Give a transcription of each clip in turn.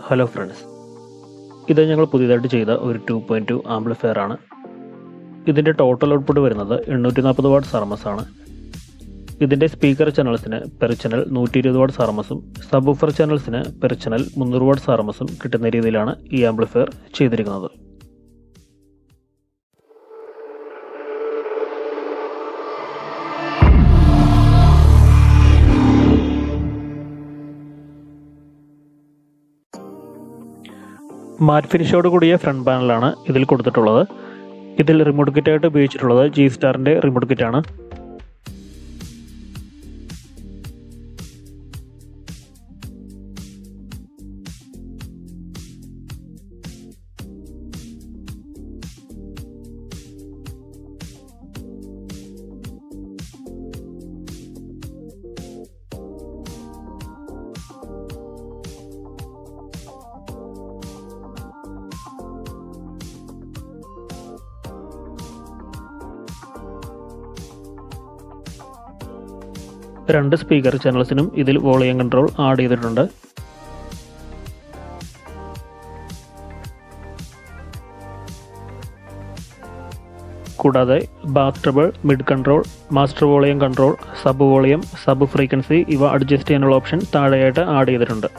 Hello friends, ഇത് ഞങ്ങൾ പുതിയതായിട്ട് ചെയ്ത ഒരു 2.2 ആംപ്ലിഫയർ ആണ്. ഇതിൻ്റെ ടോട്ടൽ ഔട്ട്പുട്ട് വരുന്നത് 840 വാട്ട്സ് RMS ആണ്. ഇതിൻ്റെ സ്പീക്കർ ചാനൽസിന് പെർ ചാനൽ 120 വാട്ട്സ് RMSും സബ് വൂഫർ ചാനൽസിന് പെർ ചാനൽ 300 വാട്ട്സ് RMSും കിട്ടുന്ന രീതിയിലാണ് ഈ ആംപ്ലിഫയർ ചെയ്തിരിക്കുന്നത്. മാറ്റ് ഫിനിഷോട് കൂടിയ ഫ്രണ്ട് പാനലാണ് ഇതിൽ കൊടുത്തിട്ടുള്ളത്. ഇതിൽ റിമോട്ട് കിറ്റായിട്ട് ഉപയോഗിച്ചിട്ടുള്ളത് G-Starന്റെ റിമോട്ട് കിറ്റാണ്. രണ്ട് സ്പീക്കർ ചാനൽസിനും ഇതിൽ വോളിയം കൺട്രോൾ ആഡ് ചെയ്തിട്ടുണ്ട്. കൂടാതെ bass treble, mid control, master volume control, sub volume, sub frequency ഇവ അഡ്ജസ്റ്റ് ചെയ്യാനുള്ള ഓപ്ഷൻ താഴെയായിട്ട് ആഡ് ചെയ്തിട്ടുണ്ട്.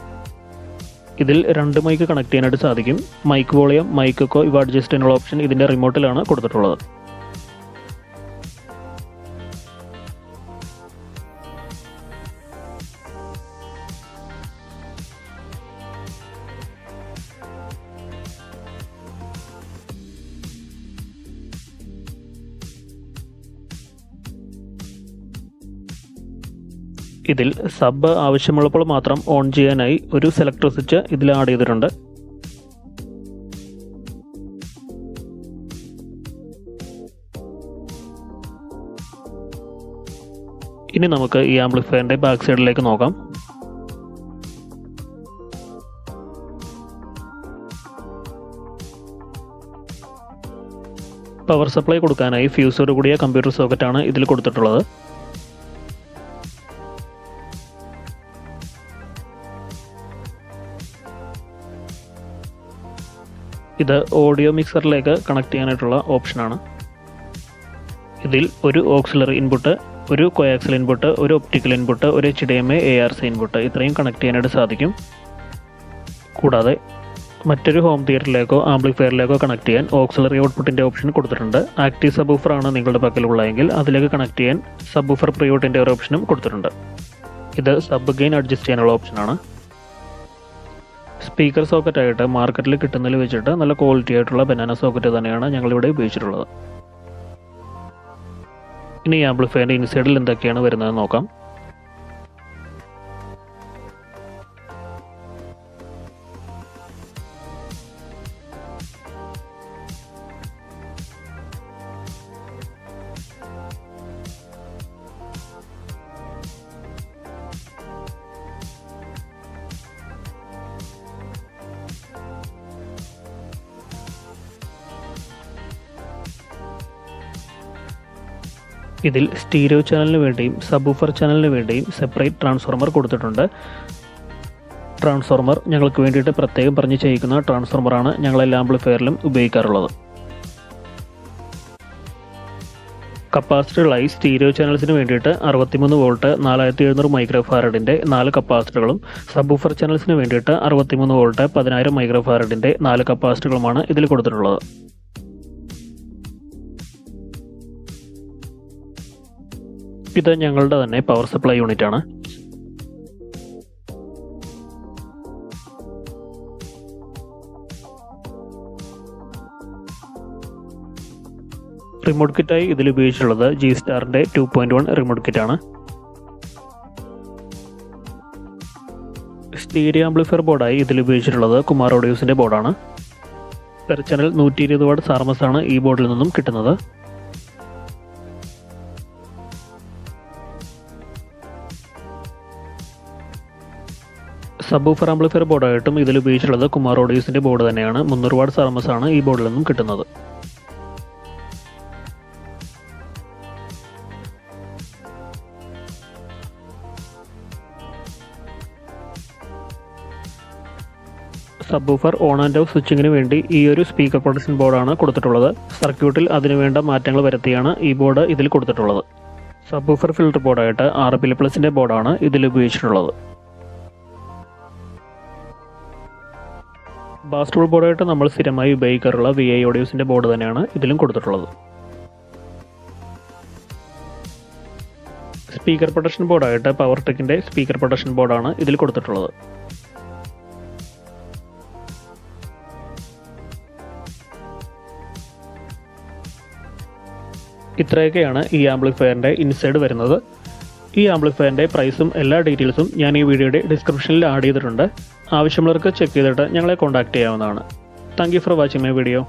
ഇതിൽ രണ്ട് മൈക്ക് കണക്ട് ചെയ്യാനായിട്ട് സാധിക്കും. മൈക്ക് വോളിയം, മൈക്ക് എക്കോ ഇവ അഡ്ജസ്റ്റ് ചെയ്യാനുള്ള ഓപ്ഷൻ ഇതിൻ്റെ റിമോട്ടിലാണ് കൊടുത്തിട്ടുള്ളത്. ഇതിൽ സബ് ആവശ്യമുള്ളപ്പോൾ മാത്രം ഓൺ ചെയ്യാനായി ഒരു സെലക്ടർ സ്വിച്ച് ഇതിൽ ആഡ് ചെയ്തിട്ടുണ്ട്. ഇനി നമുക്ക് ഈ ആംപ്ലിഫയറിന്റെ ബാക്ക് സൈഡിലേക്ക് നോക്കാം. പവർ സപ്ലൈ കൊടുക്കാനായി ഫ്യൂസോട് കൂടിയ കമ്പ്യൂട്ടർ സോക്കറ്റാണ് ഇതിൽ കൊടുത്തിട്ടുള്ളത്. ഇത് ഓഡിയോ മിക്സറിലേക്ക് കണക്ട് ചെയ്യാനായിട്ടുള്ള ഓപ്ഷനാണ്. ഇതിൽ ഒരു ഓക്സിലറി ഇൻപുട്ട്, ഒരു കോയാക്സിൽ ഇൻപുട്ട്, ഒരു ഒപ്റ്റിക്കൽ ഇൻപുട്ട്, ഒരു HDMI ARC ഇൻപുട്ട് ഇത്രയും കണക്ട് ചെയ്യാനായിട്ട് സാധിക്കും. കൂടാതെ മറ്റൊരു ഹോം തിയേറ്ററിലേക്കോ ആംപ്ലിഫയറിലേക്കോ കണക്ട് ചെയ്യാൻ ഓക്സിലറി ഔട്ട്പുട്ടിൻ്റെ ഓപ്ഷൻ കൊടുത്തിട്ടുണ്ട്. ആക്റ്റീവ് സബ് വൂഫർ ആണ് നിങ്ങളുടെ പക്കലുള്ളതെങ്കിൽ അതിലേക്ക് കണക്ട് ചെയ്യാൻ സബ് വൂഫർ പ്രിയോട്ടിൻ്റെ ഒരു ഓപ്ഷനും കൊടുത്തിട്ടുണ്ട്. ഇത് സബ് ഗെയിൻ അഡ്ജസ്റ്റ് ചെയ്യാനുള്ള ഓപ്ഷനാണ്. സ്പീക്കർ സോക്കറ്റായിട്ട് മാർക്കറ്റിൽ കിട്ടുന്നതിൽ വെച്ചിട്ട് നല്ല ക്വാളിറ്റി ആയിട്ടുള്ള ബനാന സോക്കറ്റ് തന്നെയാണ് ഞങ്ങളിവിടെ ഉപയോഗിച്ചിട്ടുള്ളത്. ഇനി ഈ ആംപ്ലിഫയറിൻ്റെ ഇൻസൈഡിൽ എന്തൊക്കെയാണ് വരുന്നതെന്ന് നോക്കാം. ഇതിൽ സ്റ്റീരിയോ ചാനലിന് വേണ്ടിയും സബ് വൂഫർ ചാനലിന് വേണ്ടിയും സെപ്പറേറ്റ് ട്രാൻസ്ഫോർമർ കൊടുത്തിട്ടുണ്ട്. ട്രാൻസ്ഫോർമർ ഞങ്ങൾക്ക് വേണ്ടിയിട്ട് പ്രത്യേകം പറഞ്ഞ് ചെയ്യിക്കുന്ന ട്രാൻസ്ഫോർമറാണ് ഞങ്ങൾ എല്ലാ ആംപ്ലിഫയറിലും ഉപയോഗിക്കാറുള്ളത്. കപ്പാസിറ്ററുകളായി സ്റ്റീരിയോ ചാനൽസിന് വേണ്ടിയിട്ട് 63 വോൾട്ട് 4700 മൈക്രോ ഫാരഡിൻ്റെ 4 കപ്പാസിറ്ററുകളും സബ് വൂഫർ ചാനൽസിന് വേണ്ടിയിട്ട് 63 വോൾട്ട് 10000 മൈക്രോ ഫാരഡിൻ്റെ 4 കപ്പാസിറ്ററുകളുമാണ് ഇതിൽ കൊടുത്തിട്ടുള്ളത്. ഇത് ഞങ്ങളുടെ തന്നെ പവർ സപ്ലൈ യൂണിറ്റ് ആണ്. റിമോട്ട് കിറ്റായി ഇതിൽ ഉപയോഗിച്ചിട്ടുള്ളത് G-Starന്റെ 2.1 റിമോട്ട് കിറ്റാണ്. സ്റ്റീരിയോ ആംപ്ലിഫയർ ബോർഡായി ഇതിൽ ഉപയോഗിച്ചിട്ടുള്ളത് കുമാർ ഓഡിയോസിൻ്റെ ബോർഡാണ്. പെർ ചാനൽ 120 വാട്ട്സ് RMS ആണ് ഈ ബോർഡിൽ നിന്നും കിട്ടുന്നത്. സബ് വൂഫർ ആംപ്ലിഫയർ ബോർഡായിട്ടും ഇതിൽ ഉപയോഗിച്ചിട്ടുള്ളത് കുമാർ ഓഡിയോസിൻ്റെ ബോർഡ് തന്നെയാണ്. 300 വാട്ട്സ് RMS ആണ് ഈ ബോർഡിൽ നിന്നും കിട്ടുന്നത്. സബ്വൂഫർ ഓൺ ആൻഡ് ഓഫ് സ്വിച്ചിങ്ങിന് വേണ്ടി ഈ ഒരു സ്പീക്കർ പ്രൊട്ടക്ഷൻ ബോർഡാണ് കൊടുത്തിട്ടുള്ളത്. സർക്യൂട്ടിൽ അതിനുവേണ്ട മാറ്റങ്ങൾ വരുത്തിയാണ് ഈ ബോർഡ് ഇതിൽ കൊടുത്തിട്ടുള്ളത്. സബ്വൂഫർ ഫിൽട്ടർ ബോർഡായിട്ട് RPL+ന്റെ ബോർഡാണ് ഇതിൽ ഉപയോഗിച്ചിട്ടുള്ളത്. ബാസ് ടൂൾ ബോർഡായിട്ട് നമ്മൾ സ്ഥിരമായി ഉപയോഗിക്കാറുള്ള VI ഓഡിയോസിൻ്റെ ബോർഡ് തന്നെയാണ് ഇതിലും കൊടുത്തിട്ടുള്ളത്. സ്പീക്കർ പ്രൊട്ടക്ഷൻ ബോർഡായിട്ട് പവർടെക്കിൻ്റെ സ്പീക്കർ പ്രൊട്ടക്ഷൻ ബോർഡാണ് ഇതിൽ കൊടുത്തിട്ടുള്ളത്. ഇത്രയൊക്കെയാണ് ഈ ആംപ്ലിഫയറിൻ്റെ ഇൻസൈഡ് വരുന്നത്. ഈ ആംപ്ലിഫയറിൻ്റെ പ്രൈസും എല്ലാ ഡീറ്റെയിൽസും ഞാൻ ഈ വീഡിയോയുടെ ഡിസ്ക്രിപ്ഷനിൽ ആഡ് ചെയ്തിട്ടുണ്ട്. ആവശ്യമുള്ളവർക്ക് ചെക്ക് ചെയ്തിട്ട് ഞങ്ങളെ കോൺടാക്റ്റ് ചെയ്യാവുന്നതാണ്. Thank you for watching my video.